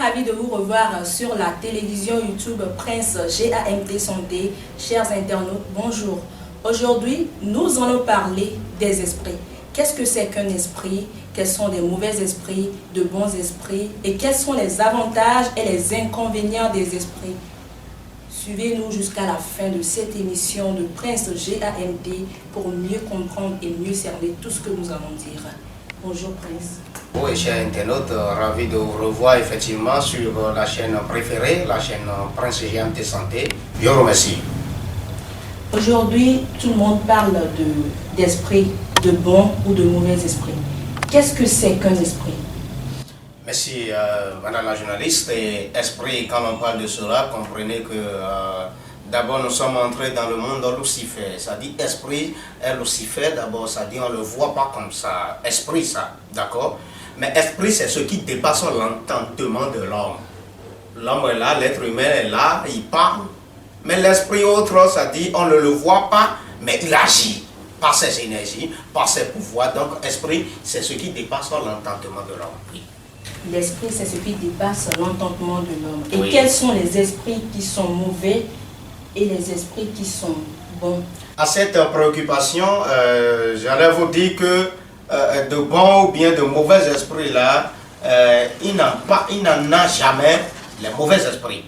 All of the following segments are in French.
ravie de vous revoir sur la télévision YouTube Prince GAMT Santé. Chers internautes, bonjour. Aujourd'hui, nous allons parler des esprits. Qu'est-ce que c'est qu'un esprit? Quels sont les mauvais esprits, de bons esprits? Et quels sont les avantages et les inconvénients des esprits? Suivez-nous jusqu'à la fin de cette émission de Prince GAMT pour mieux comprendre et mieux cerner tout ce que nous allons dire. Bonjour Prince. Oui, chers internautes, ravi de vous revoir effectivement sur la chaîne préférée, la chaîne Prince GAMT Santé. Je vous remercie. Aujourd'hui, tout le monde parle d'esprit, de bons ou de mauvais esprits. Qu'est-ce que c'est qu'un esprit? Merci, madame la journaliste. Et esprit, quand on parle de cela, comprenez que d'abord nous sommes entrés dans le monde de Lucifer. Ça dit esprit et Lucifer, d'abord ça dit on ne le voit pas comme ça. Esprit, ça, d'accord? Mais esprit, c'est ce qui dépasse l'entendement de l'homme. L'homme est là, l'être humain est là, il parle. Mais l'esprit autre, ça dit on ne le voit pas, mais il agit par ses énergies, par ses pouvoirs. Donc, esprit, c'est ce qui dépasse l'entendement de l'homme. Oui. L'esprit, c'est ce qui dépasse l'entendement de l'homme. Et Oui. quels sont les esprits qui sont mauvais et les esprits qui sont bons? À cette préoccupation, j'allais vous dire que de bons ou bien de mauvais esprits là, il n'en a jamais les mauvais esprits,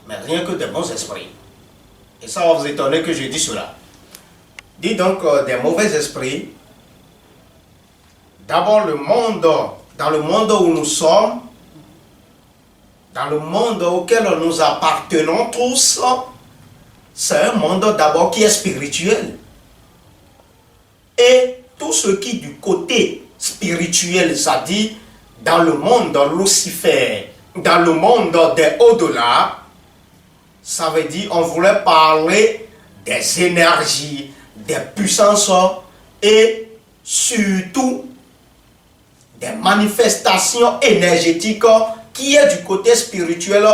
mais rien que des bons esprits. Et ça va vous étonner que je dis cela. Dis donc des mauvais esprits. D'abord dans le monde où nous sommes, dans le monde auquel nous appartenons tous, c'est un monde d'abord qui est spirituel. Et tout ce qui du côté spirituel, ça dit dans le monde de Lucifer, dans le monde des au-delà, ça veut dire on voulait parler des énergies, des puissances et surtout des manifestations énergétiques qui est du côté spirituel.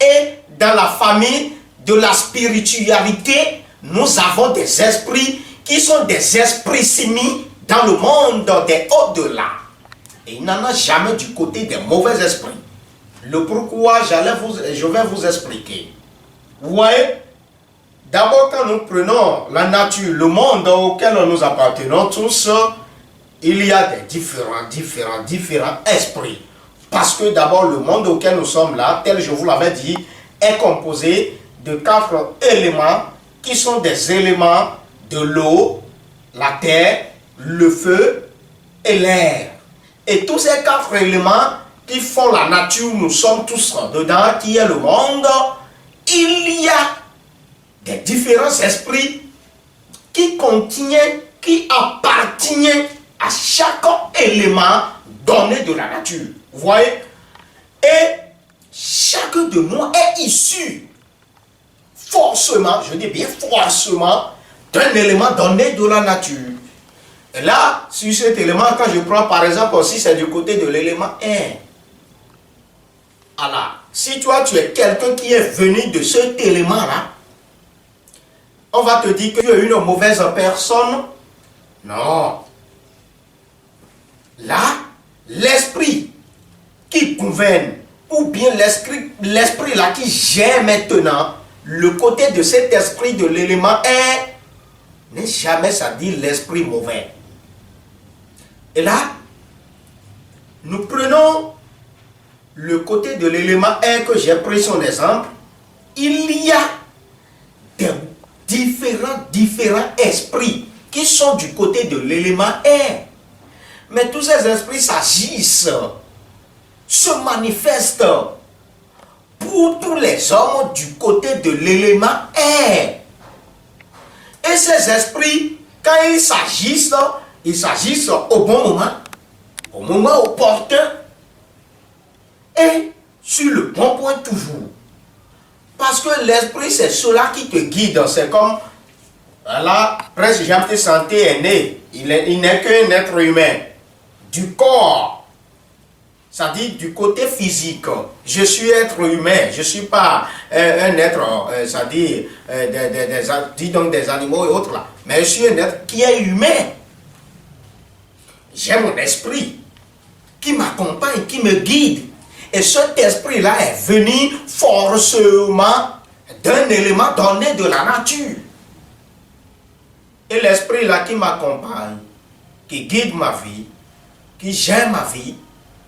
Et dans la famille de la spiritualité, nous avons des esprits qui sont des esprits simis dans le monde des au-delà. Et il n'en a jamais du côté des mauvais esprits. Le pourquoi, je vais vous expliquer. Vous voyez, d'abord quand nous prenons la nature, le monde auquel nous appartenons tous, il y a des différents esprits. Parce que d'abord le monde auquel nous sommes là, tel je vous l'avais dit, est composé de 4 éléments qui sont des éléments de l'eau, la terre, le feu et l'air. Et tous ces 4 éléments qui font la nature, nous sommes tous dedans, qui est le monde, il y a des différents esprits qui contiennent, qui appartiennent à chaque élément donné de la nature. Vous voyez? Et chaque de nous est issu forcément, je dis bien forcément, d'un élément donné de la nature. Et là, sur cet élément, quand je prends par exemple aussi, c'est du côté de l'élément air. Alors, si toi tu es quelqu'un qui est venu de cet élément-là, on va te dire que tu es une mauvaise personne. Non. Là, l'esprit qui gouverne, ou bien l'esprit là qui gère maintenant, le côté de cet esprit de l'élément air, n'est jamais, ça dit, l'esprit mauvais. Et là, nous prenons le côté de l'élément air que j'ai pris son exemple. Il y a des différents esprits qui sont du côté de l'élément air. Mais tous ces esprits s'agissent, se manifestent pour tous les hommes du côté de l'élément air. Et ces esprits, quand ils s'agissent au bon moment opportun, et sur le bon point toujours. Parce que l'esprit, c'est cela qui te guide. C'est comme, voilà, Prince GAMT Santé est né. Il n'est qu'un être humain. Du corps, ça dit du côté physique. Je suis être humain, je ne suis pas un être, ça dit, dis donc des animaux et autres là. Mais je suis un être qui est humain. J'ai mon esprit qui m'accompagne, qui me guide. Et cet esprit-là est venu forcément d'un élément donné de la nature. Et l'esprit-là qui m'accompagne, qui guide ma vie, qui gère ma vie,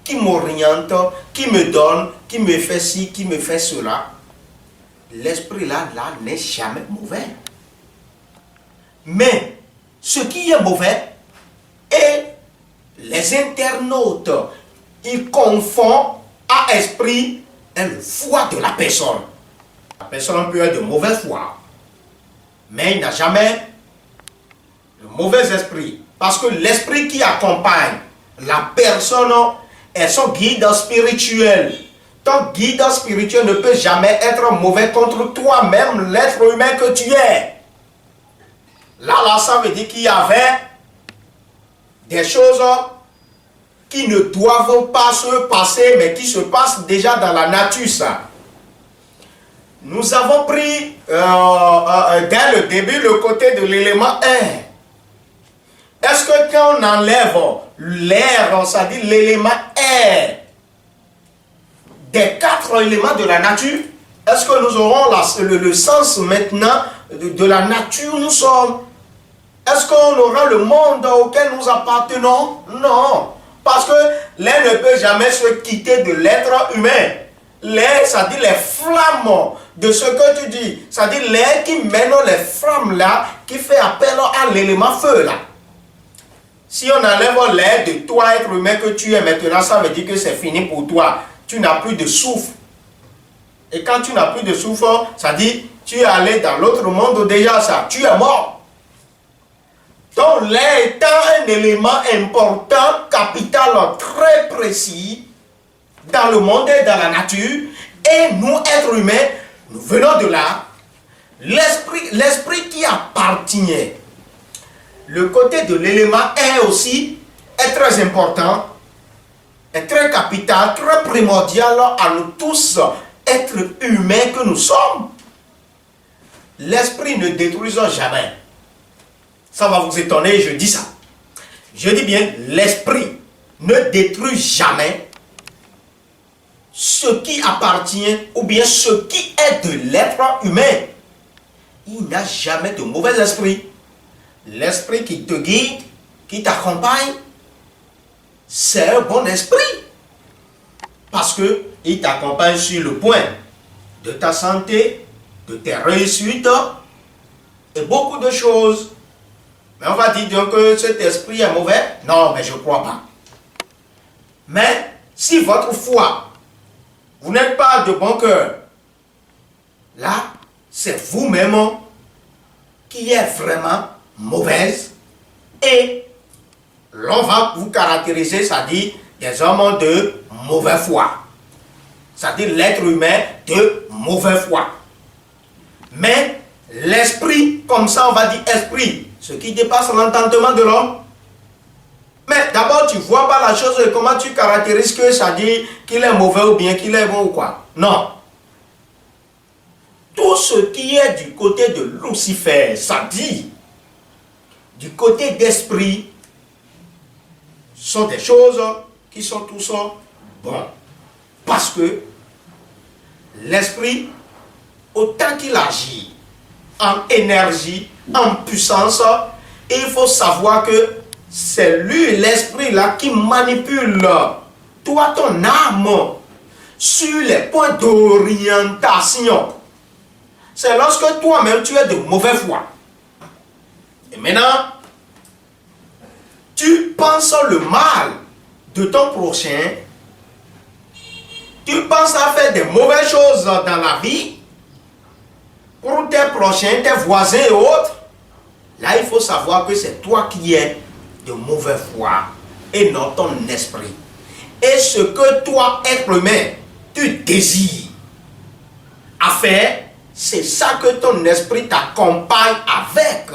qui m'oriente, qui me donne, qui me fait ci, qui me fait cela, l'esprit-là n'est jamais mauvais. Mais ce qui est mauvais, et les internautes, ils confondent à esprit et le foi de la personne. La personne peut être de mauvaise foi, mais il n'a jamais le mauvais esprit. Parce que l'esprit qui accompagne la personne est son guide spirituel. Ton guide spirituel ne peut jamais être mauvais contre toi-même, l'être humain que tu es. Là, ça veut dire qu'il y avait des choses qui ne doivent pas se passer, mais qui se passent déjà dans la nature, ça. Nous avons pris dès le début le côté de l'élément air. Est-ce que quand on enlève l'air, c'est-à-dire l'élément air, des 4 éléments de la nature, est-ce que nous aurons le sens maintenant de la nature nous sommes? Est-ce qu'on aura le monde auquel nous appartenons? Non. Parce que l'air ne peut jamais se quitter de l'être humain. L'air, c'est-à-dire les flammes de ce que tu dis. C'est-à-dire l'air qui mène les flammes là, qui fait appel à l'élément feu là. Si on enlève l'air de toi, être humain que tu es maintenant, ça veut dire que c'est fini pour toi. Tu n'as plus de souffle. Et quand tu n'as plus de souffle, ça dit tu es allé dans l'autre monde déjà, ça. Tu es mort. Donc l'air étant un élément important, capital, très précis dans le monde et dans la nature, et nous, êtres humains, nous venons de là. L'esprit qui appartient, le côté de l'élément air aussi est très important, est très capital, très primordial à nous tous, êtres humains que nous sommes. L'esprit ne détruit jamais. Ça va vous étonner, je dis ça. Je dis bien, l'esprit ne détruit jamais ce qui appartient ou bien ce qui est de l'être humain. Il n'y a jamais de mauvais esprit. L'esprit qui te guide, qui t'accompagne, c'est un bon esprit. Parce qu'il t'accompagne sur le point de ta santé, de tes réussites et beaucoup de choses. Mais on va dire donc que cet esprit est mauvais? Non, mais je ne crois pas. Mais si votre foi, vous n'êtes pas de bon cœur, là, c'est vous-même qui êtes vraiment mauvaise et l'on va vous caractériser, c'est-à-dire des hommes de mauvaise foi. C'est-à-dire l'être humain de mauvaise foi. Mais l'esprit, comme ça on va dire esprit, ce qui dépasse l'entendement de l'homme. Mais d'abord, tu ne vois pas la chose et comment tu caractérises que ça dit qu'il est mauvais ou bien qu'il est bon ou quoi. Non. Tout ce qui est du côté de Lucifer, ça dit, du côté d'esprit, sont des choses qui sont tous bons. Parce que l'esprit, autant qu'il agit en énergie, en puissance, il faut savoir que c'est lui, l'esprit là, qui manipule toi, ton âme, sur les points d'orientation. C'est lorsque toi-même tu es de mauvaise foi. Et maintenant, tu penses le mal de ton prochain, tu penses à faire des mauvaises choses dans la vie, pour tes prochains, tes voisins et autres, là il faut savoir que c'est toi qui es de mauvaise foi et non ton esprit. Et ce que toi, être humain, tu désires à faire, c'est ça que ton esprit t'accompagne avec.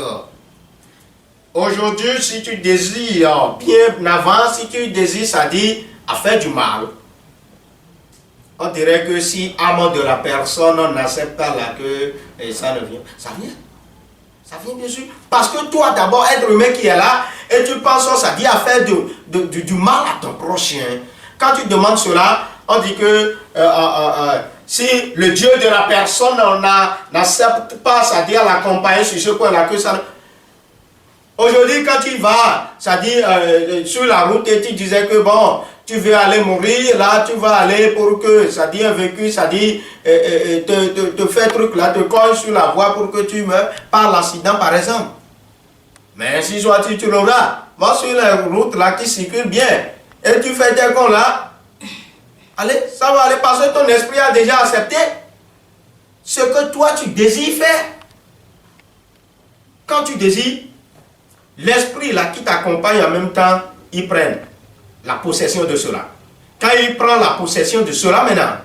Aujourd'hui, si tu désires bien avant, si tu désires, ça dit à faire du mal. On dirait que si âme de la personne, on n'accepte pas là que ça ne vient. Ça vient. Ça vient bien sûr. Parce que toi d'abord, être humain qui est là, et tu penses ça dit à faire du mal à ton prochain. Quand tu demandes cela, On dit que si le Dieu de la personne n'accepte pas, c'est-à-dire l'accompagner sur ce point-là, que ça... Aujourd'hui, quand tu vas, c'est-à-dire sur la route et tu disais que bon, tu veux aller mourir, là tu vas aller pour que, c'est-à-dire vécu, c'est-à-dire te faire truc là, te colle sur la voie pour que tu meurs par l'accident par exemple. Mais si soit tu l'auras, va sur la route là qui circule bien et tu fais des cons là, allez, ça va aller parce que ton esprit a déjà accepté ce que toi tu désires faire. Quand tu désires, l'esprit là qui t'accompagne en même temps, il prend la possession de cela. Quand il prend la possession de cela maintenant,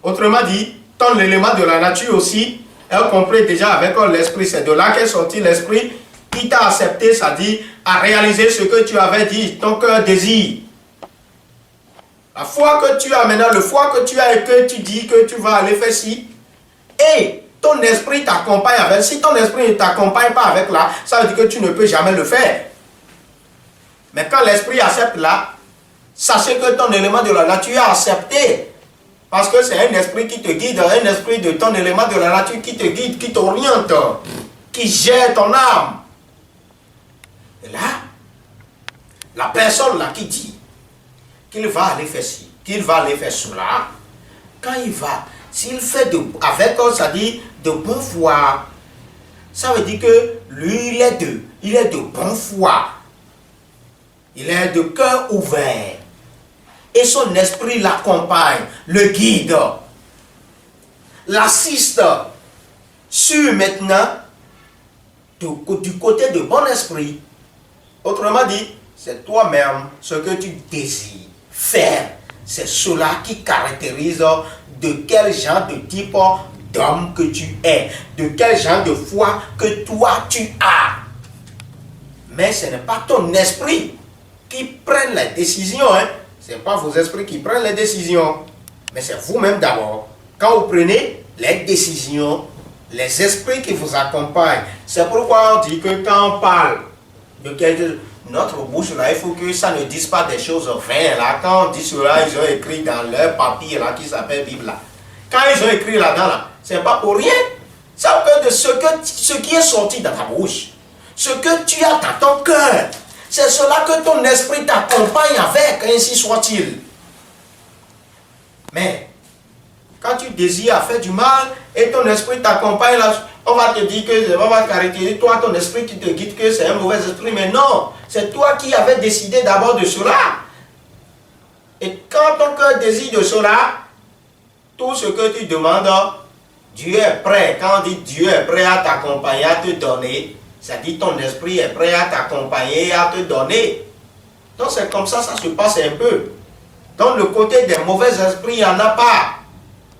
autrement dit, ton élément de la nature aussi est compris déjà avec l'esprit. C'est de là qu'est sorti l'esprit qui t'a accepté, c'est-à-dire à réaliser ce que tu avais dit, ton cœur désire. La foi que tu as maintenant, le foi que tu as et que tu dis que tu vas aller faire ci, et ton esprit t'accompagne avec. Si ton esprit ne t'accompagne pas avec là, ça veut dire que tu ne peux jamais le faire. Mais quand l'esprit accepte là, sachez que ton élément de la nature a accepté. Parce que c'est un esprit qui te guide, un esprit de ton élément de la nature qui te guide, qui t'oriente, qui gère ton âme. Et là, la personne là qui dit qu'il va aller faire ci, qu'il va aller faire cela, quand il va, s'il fait avec, c'est-à-dire de bonne foi, ça veut dire que lui, il est de bonne foi. Il est de cœur ouvert. Et son esprit l'accompagne, le guide, l'assiste sur maintenant du côté de bon esprit. Autrement dit, c'est toi-même ce que tu désires faire. C'est cela qui caractérise de quel genre de type d'homme que tu es, de quel genre de foi que toi tu as. Mais ce n'est pas ton esprit qui prend les décisions, hein. Ce n'est pas vos esprits qui prennent les décisions, mais c'est vous-même d'abord. Quand vous prenez les décisions, les esprits qui vous accompagnent, c'est pourquoi on dit que quand on parle de quelque chose, notre bouche là, il faut que ça ne dise pas des choses vaines là. Quand on dit cela, ils ont écrit dans leur papier là qui s'appelle Bible là. Quand ils ont écrit là-dedans là, c'est pas pour rien. Ça veut dire de ce qui est sorti dans ta bouche, ce que tu as dans ton cœur. C'est cela que ton esprit t'accompagne avec, ainsi soit-il. Mais, quand tu désires faire du mal et ton esprit t'accompagne, on va te dire que, on va caractériser toi, ton esprit qui te guide, que c'est un mauvais esprit. Mais non, c'est toi qui avais décidé d'abord de cela. Et quand ton cœur désire de cela, tout ce que tu demandes, Dieu est prêt. Quand on dit Dieu est prêt à t'accompagner, à te donner, ça dit ton esprit est prêt à t'accompagner, à te donner. Donc c'est comme ça se passe un peu. Donc le côté des mauvais esprits, il n'y en a pas.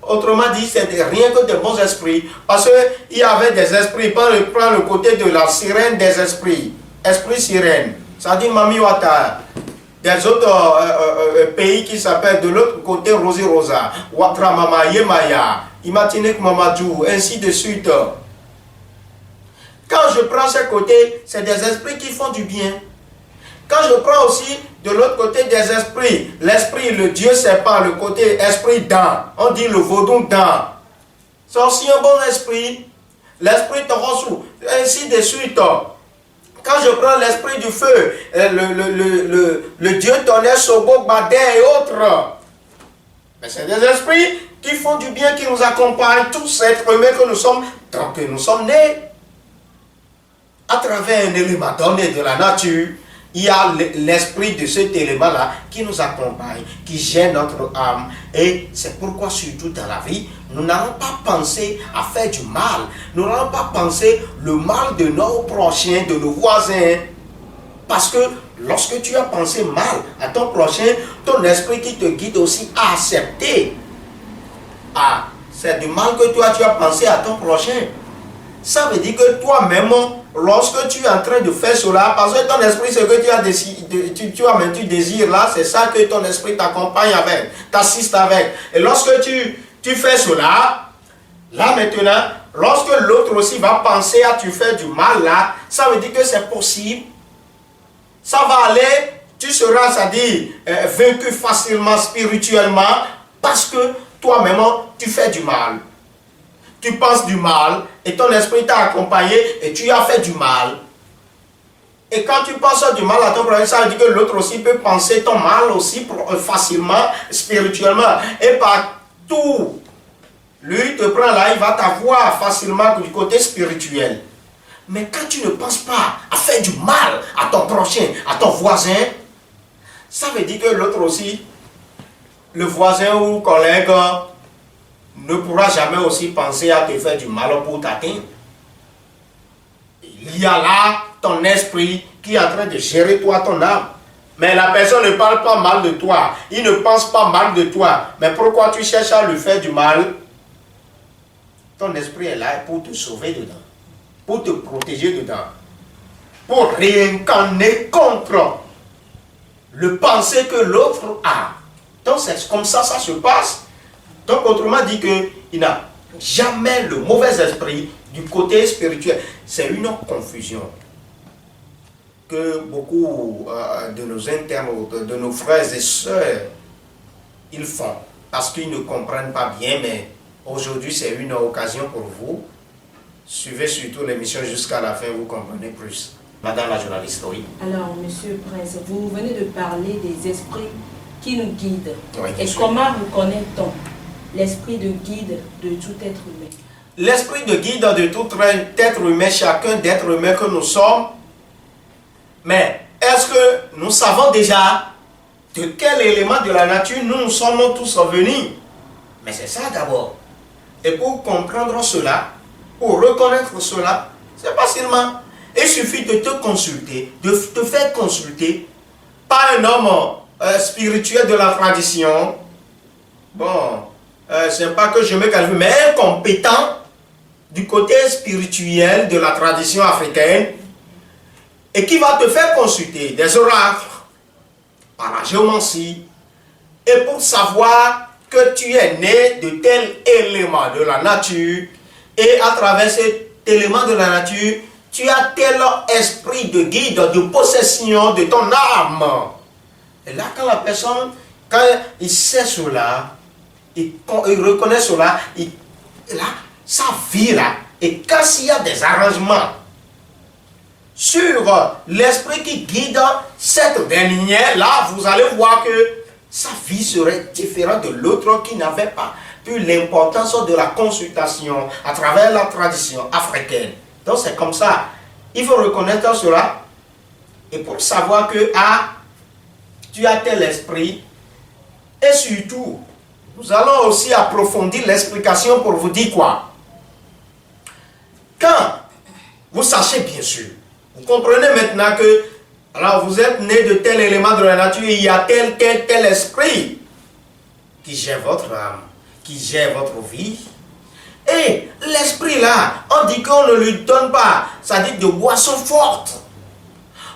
Autrement dit, c'est rien que des bons esprits. Parce qu'il y avait des esprits, prends le côté de la sirène des esprits. Esprit sirène. Ça dit Mami Wata. Des autres pays qui s'appellent de l'autre côté Rosi Rosa. Watra Mama Yemaya. Imatinek Mamadou. Ainsi de suite. Quand je prends ce côté, c'est des esprits qui font du bien. Quand je prends aussi de l'autre côté des esprits, l'esprit, le Dieu serpent, le côté esprit dent, on dit le vaudou dent. C'est aussi un bon esprit. L'esprit Torosu, ainsi de suite. Quand je prends l'esprit du feu, le Dieu tonnerre, Sobo, Badin et autres, mais c'est des esprits qui font du bien, qui nous accompagnent, tous êtres humains que nous sommes, tant que nous sommes nés. À travers un élément donné de la nature, il y a l'esprit de cet élément-là qui nous accompagne, qui gère notre âme. Et c'est pourquoi, surtout dans la vie, nous n'allons pas penser à faire du mal. Nous n'allons pas penser le mal de nos prochains, de nos voisins. Parce que lorsque tu as pensé mal à ton prochain, ton esprit qui te guide aussi a accepté. Ah, c'est du mal que toi tu as pensé à ton prochain. Ça veut dire que toi-même, lorsque tu es en train de faire cela, parce que ton esprit, ce que tu as décidé, tu désires là, c'est ça que ton esprit t'accompagne avec, t'assiste avec. Et lorsque tu fais cela, là maintenant, lorsque l'autre aussi va penser à tu faire du mal là, ça veut dire que c'est possible. Ça va aller tu seras, c'est-à-dire, vaincu facilement spirituellement parce que toi-même, tu fais du mal. Tu penses du mal et ton esprit t'a accompagné et tu as fait du mal. Et quand tu penses du mal à ton prochain, ça veut dire que l'autre aussi peut penser ton mal aussi facilement, spirituellement. Et partout, lui te prend là, il va t'avoir facilement du côté spirituel. Mais quand tu ne penses pas à faire du mal à ton prochain, à ton voisin, ça veut dire que l'autre aussi, le voisin ou collègue, ne pourra jamais aussi penser à te faire du mal pour t'atteindre. Il y a là ton esprit qui est en train de gérer toi, ton âme. Mais la personne ne parle pas mal de toi. Il ne pense pas mal de toi. Mais pourquoi tu cherches à lui faire du mal? Ton esprit est là pour te sauver dedans. Pour te protéger dedans. Pour réincarner contre le pensée que l'autre a. Donc c'est comme ça se passe. Donc autrement dit qu'il n'a jamais le mauvais esprit du côté spirituel. C'est une confusion que beaucoup de nos internautes, de nos frères et sœurs, ils font. Parce qu'ils ne comprennent pas bien, mais aujourd'hui c'est une occasion pour vous. Suivez surtout l'émission jusqu'à la fin, vous comprenez plus. Madame la journaliste, oui. Alors, Monsieur Prince, vous venez de parler des esprits qui nous guident. Oui, et comment reconnaît-on l'esprit de guide de tout être humain? L'esprit de guide de tout être humain, chacun d'être humain que nous sommes. Mais est-ce que nous savons déjà de quel élément de la nature nous sommes tous venus? Mais c'est ça d'abord. Et pour comprendre cela, pour reconnaître cela, c'est facilement. Il suffit de te consulter, de te faire consulter par un homme spirituel de la tradition. Bon, c'est pas que je me qualifie, mais un compétent du côté spirituel de la tradition africaine et qui va te faire consulter des oracles par la géomancie et pour savoir que tu es né de tel élément de la nature et à travers cet élément de la nature, tu as tel esprit de guide, de possession de ton âme. Et là, quand la personne, quand il sait cela, il reconnaît cela, là, sa vie là, et quand il y a des arrangements sur l'esprit qui guide cette dernière, là, vous allez voir que sa vie serait différente de l'autre qui n'avait pas eu l'importance de la consultation à travers la tradition africaine. Donc c'est comme ça. Il faut reconnaître cela. Et pour savoir que tu as tel esprit. Et surtout, nous allons aussi approfondir l'explication pour vous dire quoi. Quand vous sachez bien sûr, vous comprenez maintenant que alors vous êtes né de tel élément de la nature, il y a tel esprit qui gère votre âme, qui gère votre vie. Et l'esprit là, on dit qu'on ne lui donne pas, ça dit de boissons fortes.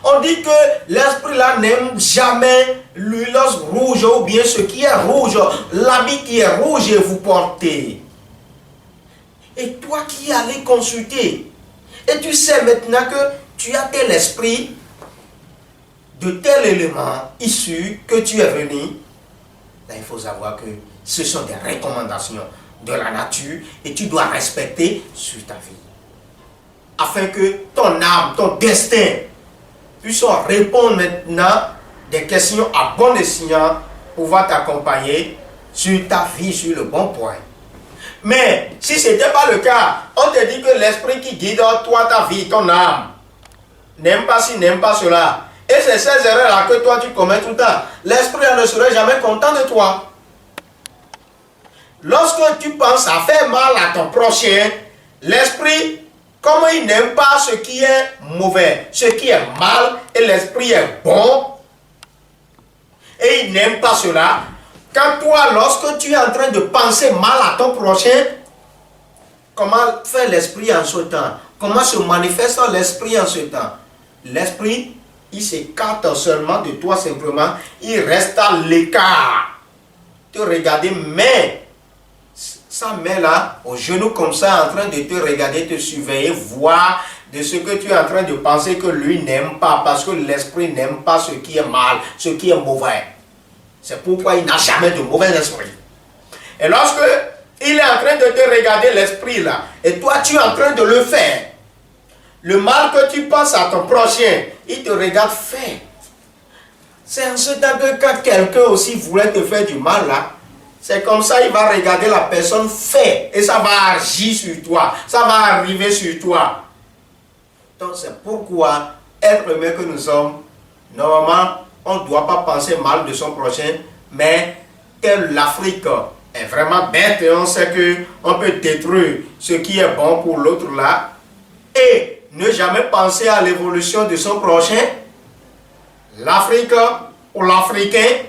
On dit que l'esprit là n'aime jamais l'huile rouge ou bien ce qui est rouge, l'habit qui est rouge et vous portez. Et toi qui allais consulter, et tu sais maintenant que tu as tel esprit de tel élément issu que tu es venu, là il faut savoir que ce sont des recommandations de la nature et tu dois respecter sur ta vie. Afin que ton âme, ton destin puisse répondre maintenant des questions à bon escient pour pouvoir t'accompagner sur ta vie, sur le bon point. Mais si ce n'était pas le cas, on te dit que l'esprit qui guide toi, ta vie, ton âme, n'aime pas ci, n'aime pas cela. Et c'est ces erreurs-là que toi tu commets tout le temps. L'esprit ne serait jamais content de toi. Lorsque tu penses à faire mal à ton prochain, l'esprit, comme il n'aime pas ce qui est mauvais, ce qui est mal, et l'esprit est bon, et il n'aime pas cela, quand toi, lorsque tu es en train de penser mal à ton prochain, comment fait l'esprit en ce temps? Comment se manifeste l'esprit en ce temps? L'esprit, il s'écarte seulement de toi simplement, il reste à l'écart. Te regarder, mais sa main là, au genou comme ça, en train de te regarder, te surveiller, voir de ce que tu es en train de penser que lui n'aime pas, parce que l'esprit n'aime pas ce qui est mal, ce qui est mauvais. C'est pourquoi il n'a jamais de mauvais esprit. Et lorsque il est en train de te regarder l'esprit là, et toi tu es en train de le faire, le mal que tu penses à ton prochain, il te regarde faire. C'est en ce temps que quand quelqu'un aussi voulait te faire du mal là, c'est comme ça, il va regarder la personne faire, et ça va agir sur toi, ça va arriver sur toi. Donc c'est pourquoi, être humain que nous sommes, normalement, on ne doit pas penser mal de son prochain, mais que l'Afrique est vraiment bête et on sait qu'on peut détruire ce qui est bon pour l'autre là, et ne jamais penser à l'évolution de son prochain. L'Afrique ou l'Africain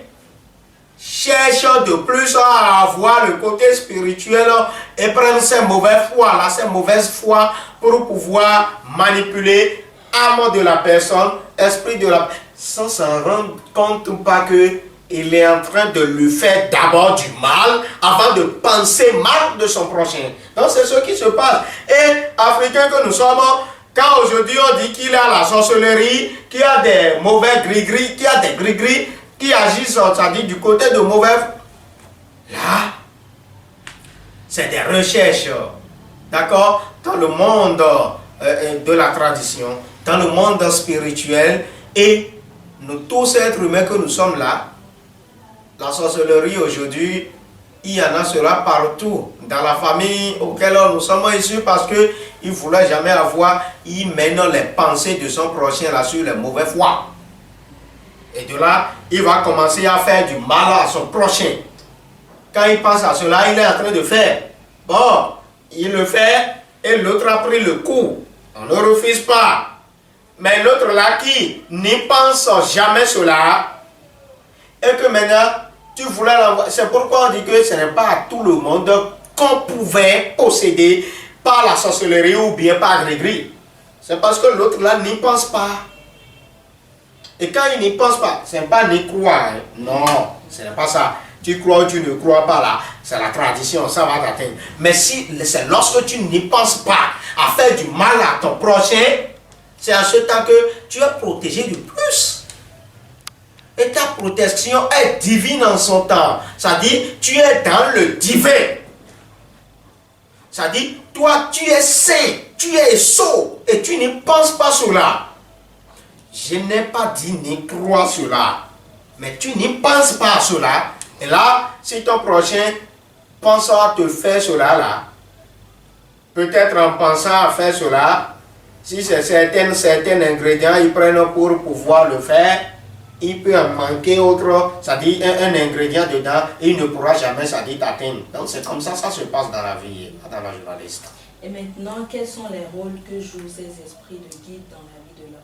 cherche de plus à avoir le côté spirituel et prendre ses mauvaises foi là, ses mauvaises foi pour pouvoir manipuler âme de la personne, esprit de la personne, sans s'en rendre compte pas que il est en train de lui faire d'abord du mal avant de penser mal de son prochain. Donc c'est ce qui se passe. Et Africains que nous sommes, quand aujourd'hui on dit qu'il y a la sorcellerie, qu'il y a des mauvais gris-gris, qu'il y a des gris-gris qui agissent, c'est-à-dire du côté de mauvais, là, c'est des recherches, d'accord, dans le monde de la tradition, dans le monde spirituel, et nous tous êtres humains que nous sommes là, la sorcellerie aujourd'hui, il y en a cela partout, dans la famille auquel nous sommes issus, parce qu'ils ne voulaient jamais avoir, ils mènent les pensées de son prochain là sur les mauvais foi. Et de là, il va commencer à faire du mal à son prochain. Quand il pense à cela, il est en train de faire. Bon, il le fait et l'autre a pris le coup. On ne refuse pas. Mais l'autre là qui n'y pense jamais cela, et que maintenant, tu voulais l'envoyer. C'est pourquoi on dit que ce n'est pas à tout le monde qu'on pouvait posséder par la sorcellerie ou bien par gris-gris. C'est parce que l'autre là n'y pense pas. Et quand il n'y pense pas, ce n'est pas n'y croire. Hein. Non, ce n'est pas ça. Tu crois ou tu ne crois pas là, c'est la tradition, ça va t'atteindre. Mais si c'est lorsque tu n'y penses pas à faire du mal à ton prochain, c'est à ce temps que tu es protégé de plus. Et ta protection est divine en son temps. C'est-à-dire, tu es dans le divin. C'est-à-dire, toi, tu es saint, tu es sot, et tu n'y penses pas cela. Je n'ai pas dit n'y crois cela, mais tu n'y penses pas à cela. Et là, si ton prochain pense à te faire cela là, peut-être en pensant à faire cela, si c'est certains ingrédients ils prennent pour pouvoir le faire, il peut en manquer autre, c'est-à-dire un ingrédient dedans, et il ne pourra jamais, c'est-à-dire t'atteindre. Donc c'est comme ça se passe dans la vie, dans la journaliste. Et maintenant, quels sont les rôles que jouent ces esprits de guide dans la vie de l'homme?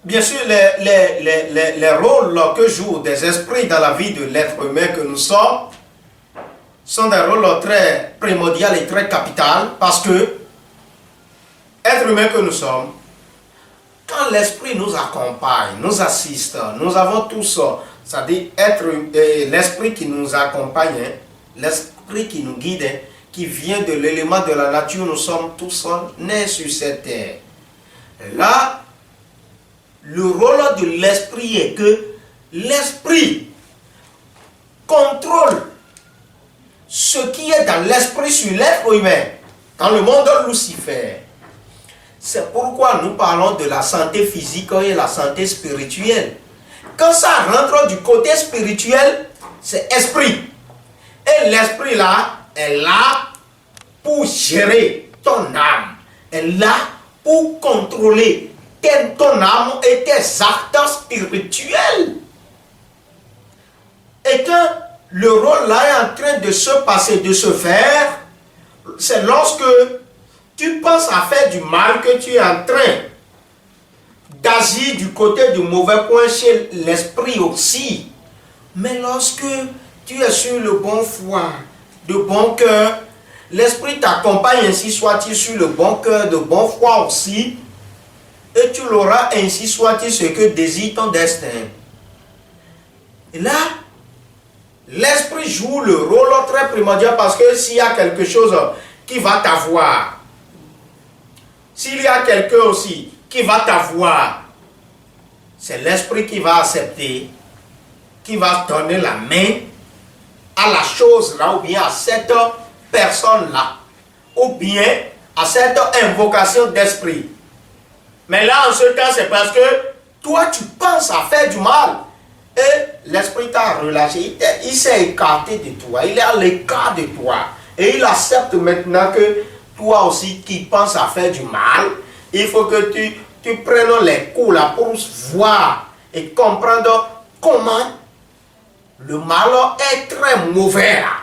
Bien sûr, les rôles que jouent des esprits dans la vie de l'être humain que nous sommes sont des rôles très primordiaux et très capitaux, parce que être humain que nous sommes, quand l'esprit nous accompagne, nous assiste, nous avons tous, c'est-à-dire l'esprit qui nous accompagne, l'esprit qui nous guide, qui vient de l'élément de la nature, nous sommes tous nés sur cette terre. Là, le rôle de l'esprit est que l'esprit contrôle ce qui est dans l'esprit sur l'être humain, dans le monde de Lucifer. C'est pourquoi nous parlons de la santé physique et la santé spirituelle. Quand ça rentre du côté spirituel, c'est esprit. Et l'esprit là est là pour gérer ton âme. Elle est là pour contrôler ton âme et tes actes spirituels. Et quand le rôle là est en train de se passer, de se faire, c'est lorsque tu penses à faire du mal que tu es en train d'agir du côté du mauvais point chez l'esprit aussi. Mais lorsque tu es sur le bon foi, de bon cœur, l'esprit t'accompagne ainsi soit-il sur le bon cœur, de bon foi aussi, et tu l'auras ainsi soit-il ce que désire ton destin. Et là, l'esprit joue le rôle très primordial, parce que s'il y a quelque chose qui va t'avoir, S'il y a quelqu'un aussi qui va t'avoir, c'est l'esprit qui va accepter, qui va donner la main à la chose là, ou bien à cette personne là, ou bien à cette invocation d'esprit. Mais là, en ce cas, c'est parce que toi, tu penses à faire du mal. Et l'esprit t'a relâché, il s'est écarté de toi, il est à l'écart de toi. Et il accepte maintenant que toi aussi qui penses à faire du mal, il faut que tu prennes les coups là pour voir et comprendre comment le mal est très mauvais là.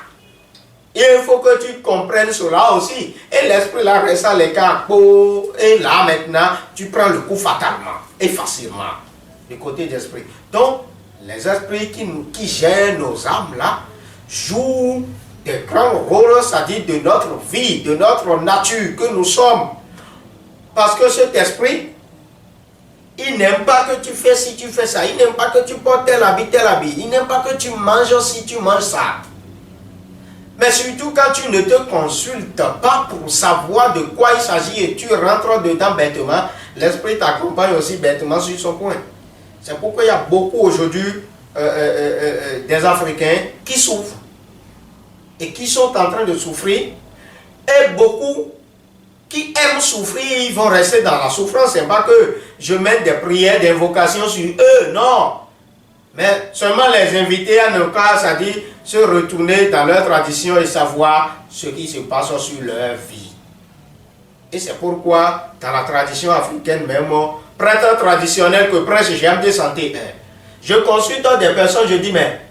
Il faut que tu comprennes cela aussi. Et l'esprit là reste à l'écart. Et là maintenant, tu prends le coup fatalement et facilement. Du côté d'esprit. Donc, les esprits qui gèrent nos âmes là, jouent des grands rôles, c'est-à-dire de notre vie, de notre nature que nous sommes. Parce que cet esprit, il n'aime pas que tu fais si tu fais ça. Il n'aime pas que tu portes tel habit. Il n'aime pas que tu manges si tu manges ça. Mais surtout quand tu ne te consultes pas pour savoir de quoi il s'agit et tu rentres dedans bêtement, l'esprit t'accompagne aussi bêtement sur son point. C'est pourquoi il y a beaucoup aujourd'hui des Africains qui souffrent et qui sont en train de souffrir, et beaucoup qui aiment souffrir, ils vont rester dans la souffrance. C'est pas que je mette des prières d'invocation sur eux, non. Mais seulement les inviter à ne pas, c'est-à-dire se retourner dans leur tradition et savoir ce qui se passe sur leur vie. Et c'est pourquoi dans la tradition africaine même, prêtre traditionnel que prêche GMT Santé, je consulte des personnes, je dis mais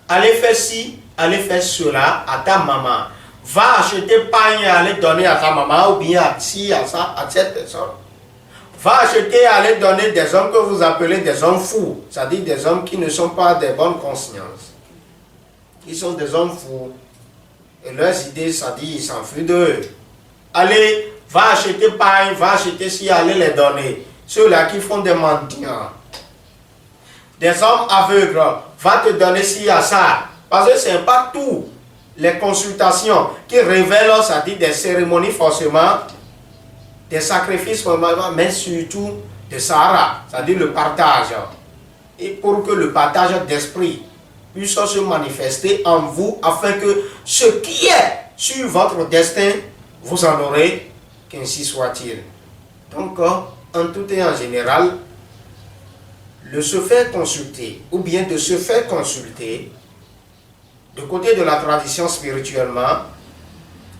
allez faire ci, allez faire cela à ta maman. Va acheter pain et aller donner à ta maman, ou bien à ci, à ça, à cette personne. Va acheter, aller donner des hommes que vous appelez des hommes fous, c'est-à-dire des hommes qui ne sont pas de bonne conscience. Ils sont des hommes fous. Et leurs idées, ça dit, ils s'enfuient d'eux. Allez, va acheter pain, va acheter ci, allez les donner. Ceux-là qui font des mendiants. Des hommes aveugles, va te donner ci à ça. Parce que ce n'est pas tout. Les consultations qui révèlent, ça dit des cérémonies forcément, des sacrifices, mais surtout de Sahara, c'est-à-dire le partage. Et pour que le partage d'esprit puisse se manifester en vous, afin que ce qui est sur votre destin, vous en aurez, qu'ainsi soit-il. Donc, en tout et en général, le se faire consulter, ou bien de se faire consulter, du côté de la tradition spirituellement,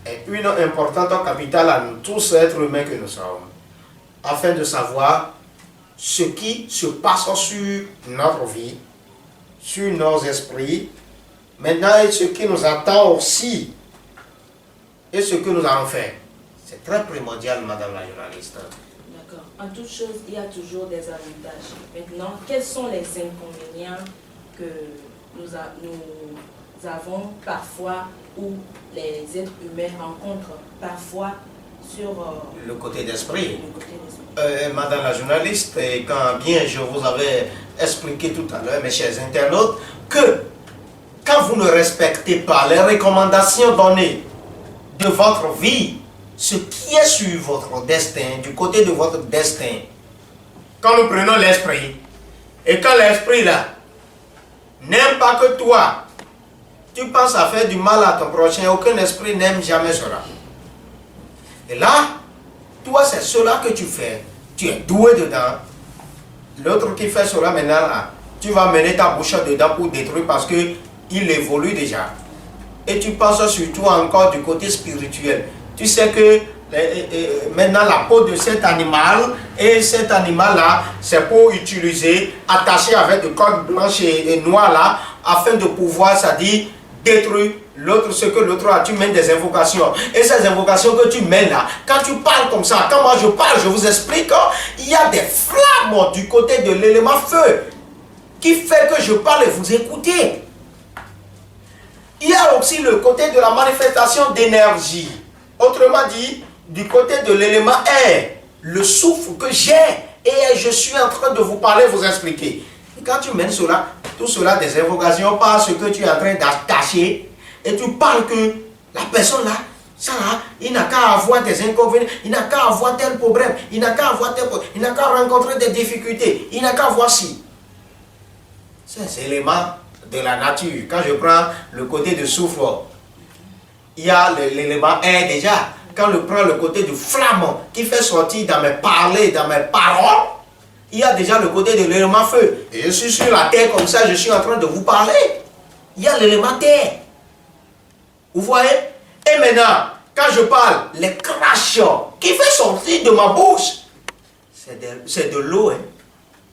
est une importante capitale à nous tous, êtres humains que nous sommes, afin de savoir ce qui se passe sur notre vie, sur nos esprits, maintenant et ce qui nous attend aussi, et ce que nous allons faire. C'est très primordial, Madame la journaliste. D'accord. En toute chose, il y a toujours des avantages. Maintenant, quels sont les inconvénients que nous avons parfois, ou les êtres humains rencontrent parfois sur le côté d'esprit. Madame la journaliste, quand bien je vous avais expliqué tout à l'heure, mes chers internautes, que quand vous ne respectez pas les recommandations données de votre vie, ce qui est sur votre destin, du côté de votre destin, quand nous prenons l'esprit, et quand l'esprit là n'aime pas que toi, tu penses à faire du mal à ton prochain, aucun esprit n'aime jamais cela. Et là, toi c'est cela que tu fais, tu es doué dedans. L'autre qui fait cela maintenant là, tu vas mener ta bouche dedans pour détruire parce qu'il évolue déjà. Et tu penses surtout encore du côté spirituel. Tu sais que maintenant la peau de cet animal, et cet animal là, c'est pour utiliser, attaché avec des cordes blanches et noires là, afin de pouvoir, ça dit, détruire l'autre, ce que l'autre a. Tu mènes des invocations. Et ces invocations que tu mènes là, quand tu parles comme ça, quand moi je parle, je vous explique, il y a des flammes du côté de l'élément feu qui fait que je parle et vous écoutez. Il y a aussi le côté de la manifestation d'énergie. Autrement dit, du côté de l'élément air, le souffle que j'ai, et je suis en train de vous parler, vous expliquer. Et quand tu mènes cela, tout cela, des invocations par ce que tu es en train d'attacher, et tu parles que la personne là, Ça là, il n'a qu'à avoir des inconvénients, il n'a qu'à avoir tel problème, il n'a qu'à avoir tel problème, il n'a qu'à rencontrer des difficultés, il n'a qu'à voir ci. Ces éléments de la nature, quand je prends le côté de souffle, il y a l'élément air déjà. Quand je prends le côté du flamme qui fait sortir dans mes parler, dans mes paroles, il y a déjà le côté de l'élément feu. Et je suis sur la terre comme ça, je suis en train de vous parler. Il y a l'élément terre. Vous voyez? Et maintenant, quand je parle, les crachats qui fait sortir de ma bouche, c'est de l'eau. Hein?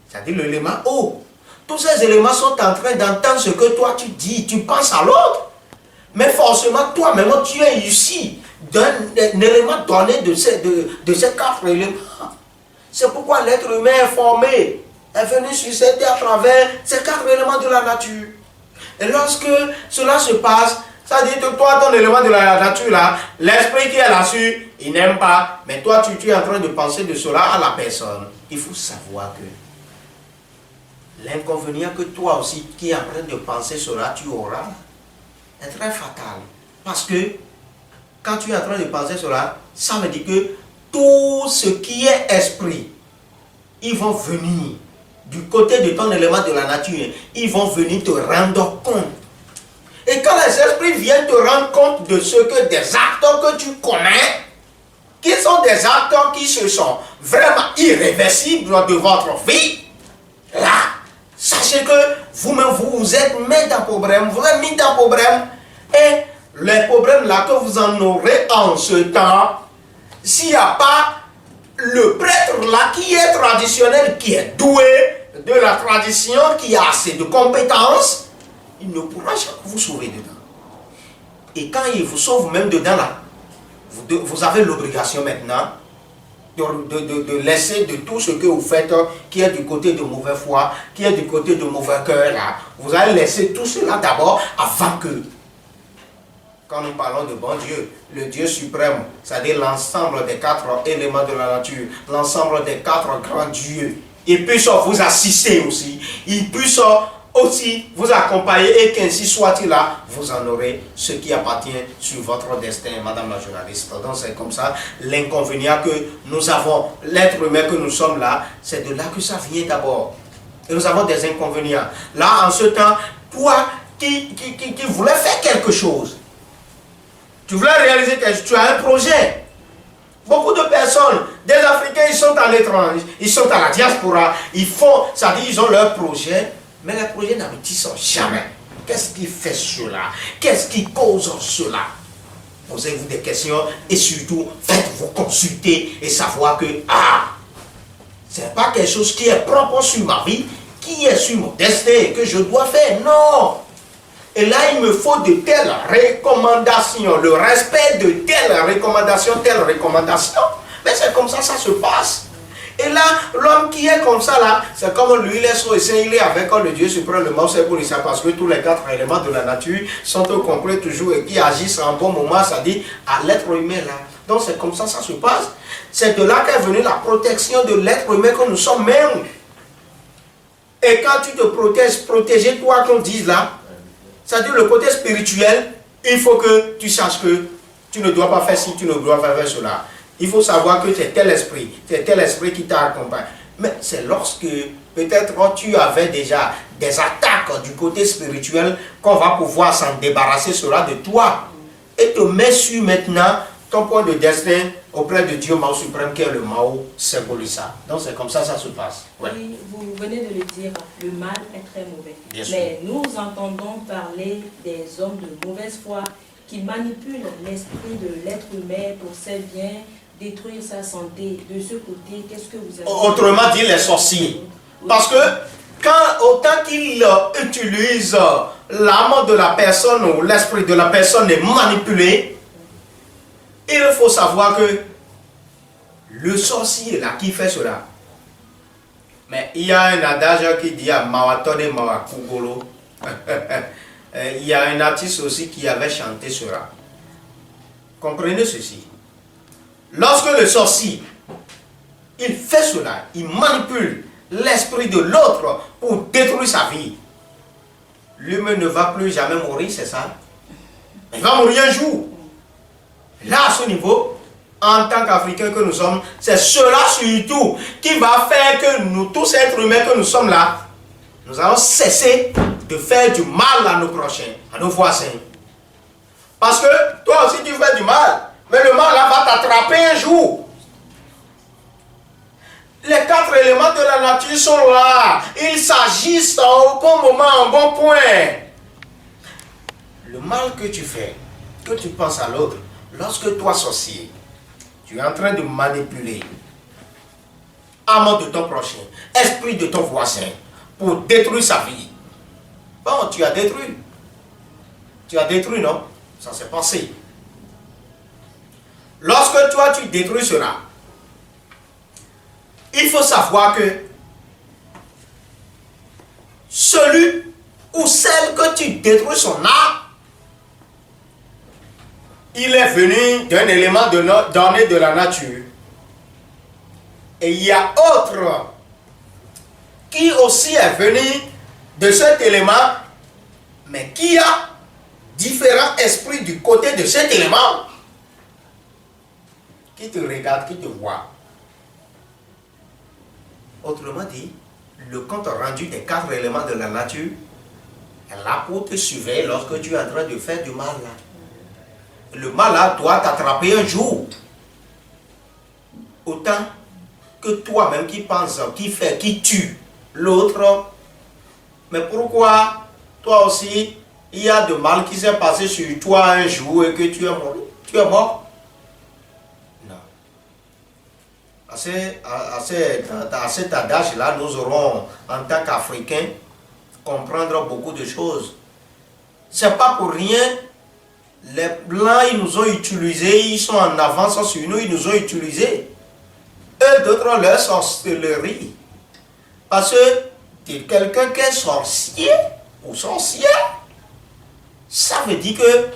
C'est-à-dire l'élément eau. Tous ces éléments sont en train d'entendre ce que toi tu dis, tu penses à l'autre. Mais forcément, toi-même, tu es ici d'un élément donné de ces quatre éléments. C'est pourquoi l'être humain est formé, est venu sur cette terre à travers ces quatre éléments de la nature. Et lorsque cela se passe, ça dit que toi, ton élément de la nature là, l'esprit qui est là-dessus, il n'aime pas. Mais toi, tu es en train de penser de cela à la personne. Il faut savoir que l'inconvénient que toi aussi, qui es en train de penser cela, tu auras, est très fatal. Parce que quand tu es en train de penser cela, ça veut dire que tout ce qui est esprit, ils vont venir du côté de ton élément de la nature, ils vont venir te rendre compte. Et quand les esprits viennent te rendre compte de ce que des acteurs que tu connais, qui sont des acteurs qui se sont vraiment irréversibles de votre vie, là, sachez que vous-même, vous êtes mis dans problème, vous êtes mis dans problème, et les problèmes là que vous en aurez en ce temps, s'il n'y a pas le prêtre là qui est traditionnel, qui est doué de la tradition, qui a assez de compétences, il ne pourra jamais vous sauver dedans. Et quand il vous sauve même dedans là, vous avez l'obligation maintenant de laisser de tout ce que vous faites, qui est du côté de mauvaise foi, qui est du côté de mauvais cœur là, vous allez laisser tout cela d'abord avant que, quand nous parlons de bon Dieu, le Dieu suprême, c'est-à-dire l'ensemble des quatre éléments de la nature, l'ensemble des quatre grands dieux, il puisse vous assister aussi, il puisse aussi vous accompagner et qu'ainsi soit-il là, vous en aurez ce qui appartient sur votre destin, madame la journaliste. Donc c'est comme ça, l'inconvénient que nous avons, l'être humain que nous sommes là, c'est de là que ça vient d'abord. Et nous avons des inconvénients. Là, en ce temps, toi qui voulais faire quelque chose, tu voulais réaliser quelque chose, tu as un projet. Beaucoup de personnes, des Africains, ils sont à l'étranger, ils sont à la diaspora, ils font, ça dit, ils ont leur projet, mais les projets n'aboutissent jamais. Qu'est-ce qui fait cela? Qu'est-ce qui cause cela? Posez-vous des questions et surtout, faites-vous consulter et savoir que, ce n'est pas quelque chose qui est propre sur ma vie, qui est sur mon destin, que je dois faire. Non! Et là, il me faut de telles recommandations, le respect de telle recommandation. Mais c'est comme ça se passe. Et là, l'homme qui est comme ça, là, c'est comme lui, il est avec le Dieu suprême, le Mao pour ça, parce que tous les quatre éléments de la nature sont au complet toujours et qui agissent en bon moment, c'est-à-dire à l'être humain, là. Donc c'est comme ça se passe. C'est de là qu'est venue la protection de l'être humain que nous sommes même. Et quand tu te protèges, protégez-toi qu'on dise là, c'est-à-dire le côté spirituel, il faut que tu saches que tu ne dois pas faire ci, tu ne dois pas faire cela. Il faut savoir que c'est tel esprit qui t'a accompagné. Mais c'est lorsque peut-être tu avais déjà des attaques du côté spirituel qu'on va pouvoir s'en débarrasser cela de toi. Et te mettre sur maintenant ton point de destin auprès de Dieu Mao suprême qui est le Mao symbolise ça. Donc c'est comme ça se passe. Ouais. Oui, vous venez de le dire, le mal est très mauvais. Bien Mais nous entendons parler des hommes de mauvaise foi qui manipulent l'esprit de l'être humain pour ses biens, détruire sa santé. De ce côté, qu'est-ce que vous avez? Autrement dit, les sorciers. Parce que autant qu'ils utilisent l'âme de la personne ou l'esprit de la personne est manipulé, il faut savoir que le sorcier là qui fait cela. Mais il y a un adage qui dit à Mawatone Mawakugolo. Il y a un artiste aussi qui avait chanté cela. Comprenez ceci. Lorsque le sorcier, il fait cela, il manipule l'esprit de l'autre pour détruire sa vie, l'humain ne va plus jamais mourir, c'est ça? Il va mourir un jour. Là, à ce niveau, en tant qu'Africains que nous sommes, c'est cela surtout qui va faire que nous, tous êtres humains que nous sommes là, nous allons cesser de faire du mal à nos prochains, à nos voisins. Parce que toi aussi tu fais du mal, mais le mal là va t'attraper un jour. Les 4 éléments de la nature sont là. Ils s'agissent au bon moment, au bon point. Le mal que tu fais, que tu penses à l'autre, lorsque toi, sorcier, tu es en train de manipuler âme de ton prochain, esprit de ton voisin, pour détruire sa vie. Bon, tu as détruit. Tu as détruit, non? Ça s'est passé. Lorsque toi, tu détruis cela, il faut savoir que celui ou celle que tu détruis son âme, il est venu d'un élément donné de la nature. Et il y a autre qui aussi est venu de cet élément, mais qui a différents esprits du côté de cet élément, qui te regarde, qui te voit. Autrement dit, le compte rendu des 4 éléments de la nature est là pour te surveiller lorsque tu es en train de faire du mal là. Le mal là doit t'attraper un jour. Autant que toi-même qui penses, qui tue l'autre. Mais pourquoi toi aussi, il y a de mal qui s'est passé sur toi un jour et que tu es mort? Tu es mort? Non. À cet adage-là, nous aurons, en tant qu'Africains, comprendre beaucoup de choses. C'est pas pour rien. Les Blancs, ils nous ont utilisés, ils sont en avance sur nous, ils nous ont utilisés. Eux, d'autres, leur sorcellerie. Parce que quelqu'un qui est sorcier ou sorcière, ça veut dire que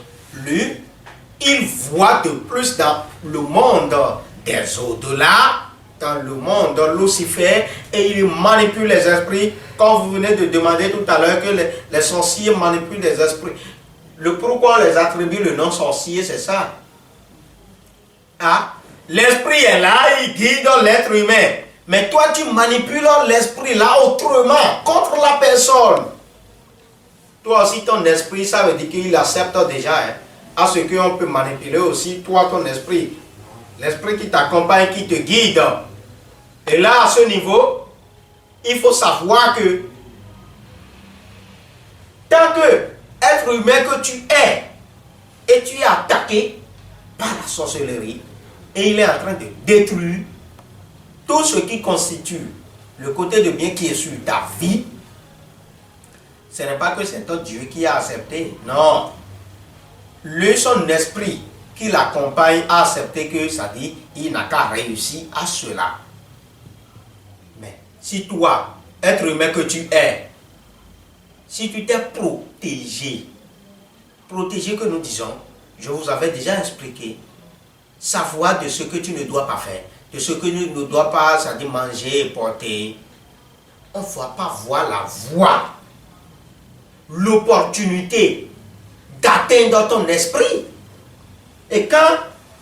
lui, il voit de plus dans le monde des au-delà, dans le monde de Lucifer, et il manipule les esprits, comme vous venez de demander tout à l'heure que les sorciers manipulent les esprits. Le pourquoi on les attribue le nom sorcier, c'est ça. Ah, l'esprit est là, il guide l'être humain. Mais toi, tu manipules l'esprit là autrement, contre la personne. Toi aussi, ton esprit, ça veut dire qu'il accepte déjà à ce qu'on peut manipuler aussi, toi, ton esprit. L'esprit qui t'accompagne, qui te guide. Et là, à ce niveau, il faut savoir que tant que être humain que tu es, et tu es attaqué par la sorcellerie, et il est en train de détruire tout ce qui constitue le côté de bien qui est sur ta vie. Ce n'est pas que c'est ton Dieu qui a accepté, non. Son esprit qui l'accompagne a accepté que ça dit, il n'a qu'à réussir à cela. Mais si toi, être humain que tu es, si tu t'es protégé que nous disons, je vous avais déjà expliqué, savoir de ce que tu ne dois pas faire, de ce que tu ne dois pas, c'est-à-dire manger et porter, on ne va pas voir la voie, l'opportunité d'atteindre ton esprit. Et quand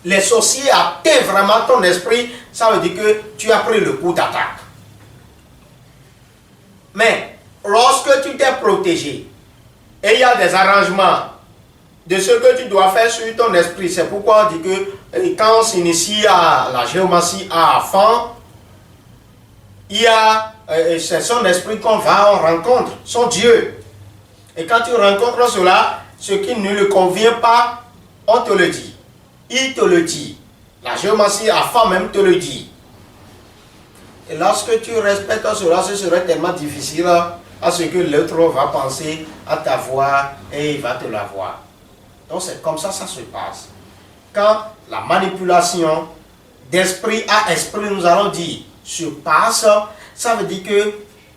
les sorciers atteignent vraiment ton esprit, ça veut dire que tu as pris le coup d'attaque. Mais lorsque tu t'es protégé, et il y a des arrangements de ce que tu dois faire sur ton esprit, c'est pourquoi on dit que quand on s'initie à la géomancie à fond, il y a c'est son esprit qu'on va en rencontre, son Dieu. Et quand tu rencontres cela, ce qui ne lui convient pas, on te le dit. Il te le dit. La géomancie à fond même te le dit. Et lorsque tu respectes cela, ce serait tellement difficile à ce que l'autre va penser à ta voix et il va te la voir. Donc c'est comme ça ça se passe. Quand la manipulation d'esprit à esprit, nous allons dire, se passe, ça veut dire que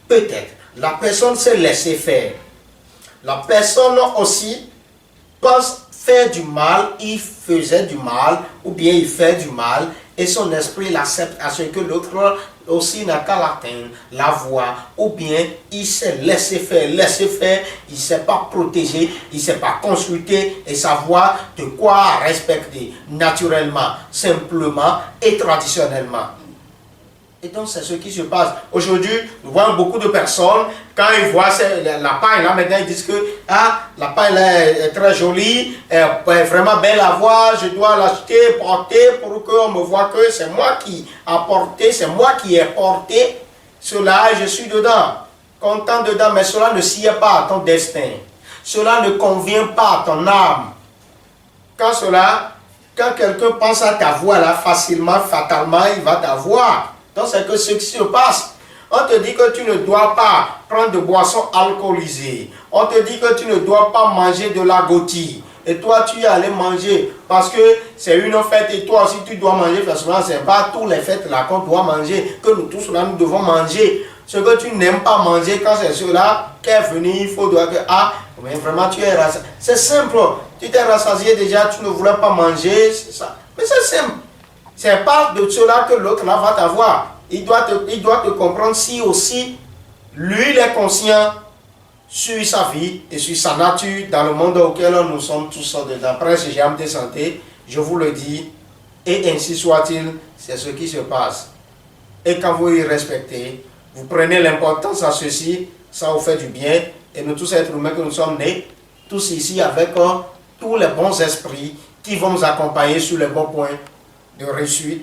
peut-être la personne s'est laissée faire. La personne aussi pense faire du mal, il faisait du mal, ou bien il fait du mal, et son esprit l'accepte à ce que l'autre aussi n'a qu'à l'atteindre, la voir, ou bien il s'est laissé faire, il ne s'est pas protégé, il ne s'est pas consulté et savoir de quoi respecter naturellement, simplement et traditionnellement. Et donc c'est ce qui se passe. Aujourd'hui, nous voyons beaucoup de personnes, quand ils voient la paille là, maintenant ils disent que la paille là est très jolie, est vraiment belle à voir, je dois l'acheter, porter pour qu'on me voit que c'est moi qui a porté, c'est moi qui ai porté cela et je suis dedans, content dedans, mais cela ne sied pas à ton destin. Cela ne convient pas à ton âme. Quand quelqu'un pense à t'avoir là, facilement, fatalement, il va t'avoir. Donc c'est que ce qui se passe. On te dit que tu ne dois pas prendre de boissons alcoolisées. On te dit que tu ne dois pas manger de la gotille. Et toi tu es allé manger parce que c'est une fête et toi aussi tu dois manger. Facilement, ce n'est pas tous les fêtes là qu'on doit manger, que nous tous là nous devons manger. Ce que tu n'aimes pas manger, quand c'est cela qui est venu, il faut dire que mais vraiment tu es rassasié. C'est simple. Tu t'es rassasié déjà, tu ne voulais pas manger, c'est ça. Mais c'est simple. C'est pas de cela que l'autre là va t'avoir. Il doit te comprendre si aussi lui il est conscient sur sa vie et sur sa nature dans le monde auquel nous sommes tous dedans. Prince Jéam de santé, je vous le dis, et ainsi soit-il, c'est ce qui se passe. Et quand vous y respectez, vous prenez l'importance à ceci, ça vous fait du bien. Et nous tous êtres humains que nous sommes nés, tous ici avec tous les bons esprits qui vont nous accompagner sur les bons points de réussite,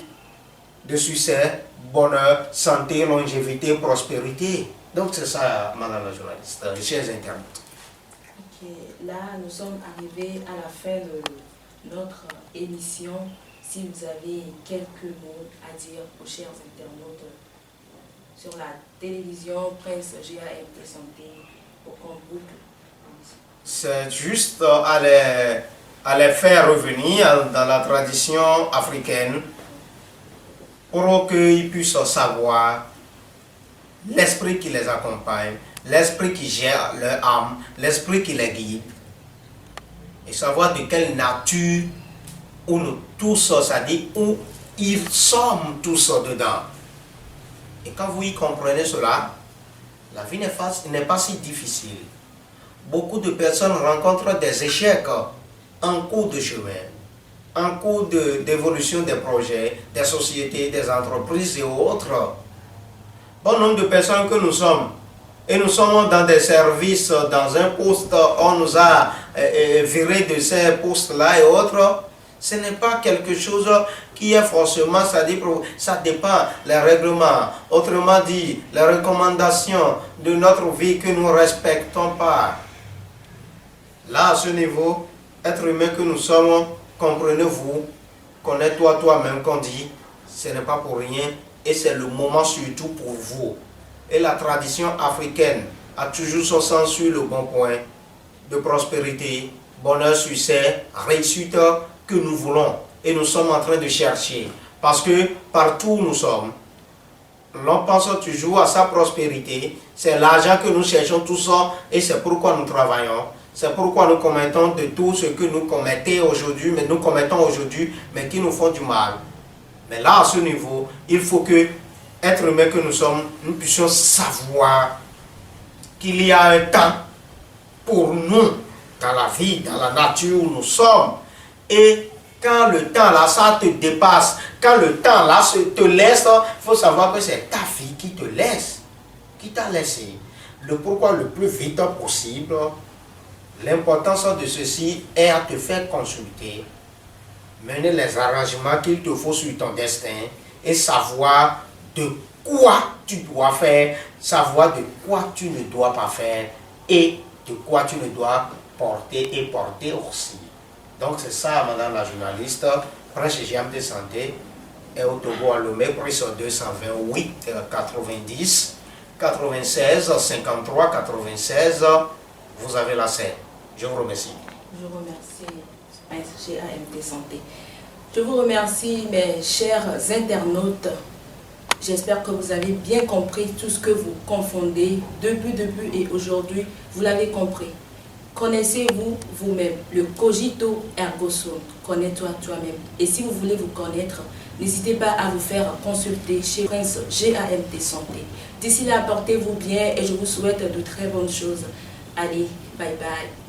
de succès, bonheur, santé, longévité, prospérité. Donc c'est ça, madame la journaliste, les chers internautes. Ok, là nous sommes arrivés à la fin de notre émission. Si vous avez quelques mots à dire aux chers internautes sur la télévision Prince GAMT Santé pour qu'on boucle. C'est juste à les faire revenir dans la tradition africaine pour qu'ils puissent savoir l'esprit qui les accompagne, l'esprit qui gère leur âme, l'esprit qui les guide et savoir de quelle nature où nous tous, c'est-à-dire où ils sommes tous dedans. Et quand vous y comprenez cela, la vie n'est pas si difficile. Beaucoup de personnes rencontrent des échecs en cours de chemin, en cours d'évolution des projets, des sociétés, des entreprises et autres. Bon nombre de personnes que nous sommes, et nous sommes dans des services, dans un poste, on nous a viré de ces postes-là et autres. Ce n'est pas quelque chose qui est forcément, ça dépend des règlements. Autrement dit, les recommandations de notre vie que nous ne respectons pas. Là, à ce niveau, être humain que nous sommes, comprenez-vous, connais-toi toi-même qu'on dit, ce n'est pas pour rien et c'est le moment surtout pour vous. Et la tradition africaine a toujours son sens sur le bon point de prospérité, bonheur, succès, réussite que nous voulons et nous sommes en train de chercher. Parce que partout où nous sommes, l'on pense toujours à sa prospérité, c'est l'argent que nous cherchons tous et c'est pourquoi nous travaillons. C'est pourquoi nous commettons de tout ce que nous commettons aujourd'hui, mais qui nous font du mal. Mais là, à ce niveau, il faut que, être humain que nous sommes, nous puissions savoir qu'il y a un temps pour nous, dans la vie, dans la nature où nous sommes. Et quand le temps là, ça te dépasse, quand le temps là te laisse, il faut savoir que c'est ta fille qui te laisse, qui t'a laissé. Le pourquoi le plus vite possible. L'importance de ceci est à te faire consulter, mener les arrangements qu'il te faut sur ton destin et savoir de quoi tu dois faire, savoir de quoi tu ne dois pas faire et de quoi tu ne dois porter et porter aussi. Donc c'est ça, madame la journaliste, Prince Jéam de santé et au Togo à Lomé, prise 228 90 96 53 96. Vous avez la scène. Je vous remercie. Je vous remercie, Prince GAMT Santé. Je vous remercie, mes chers internautes. J'espère que vous avez bien compris tout ce que vous confondez depuis et aujourd'hui. Vous l'avez compris. Connaissez-vous vous-même, le cogito ergo sum. connais-toi toi-même. Et si vous voulez vous connaître, n'hésitez pas à vous faire consulter chez Prince GAMT Santé. D'ici là, portez-vous bien et je vous souhaite de très bonnes choses. Allez, bye bye.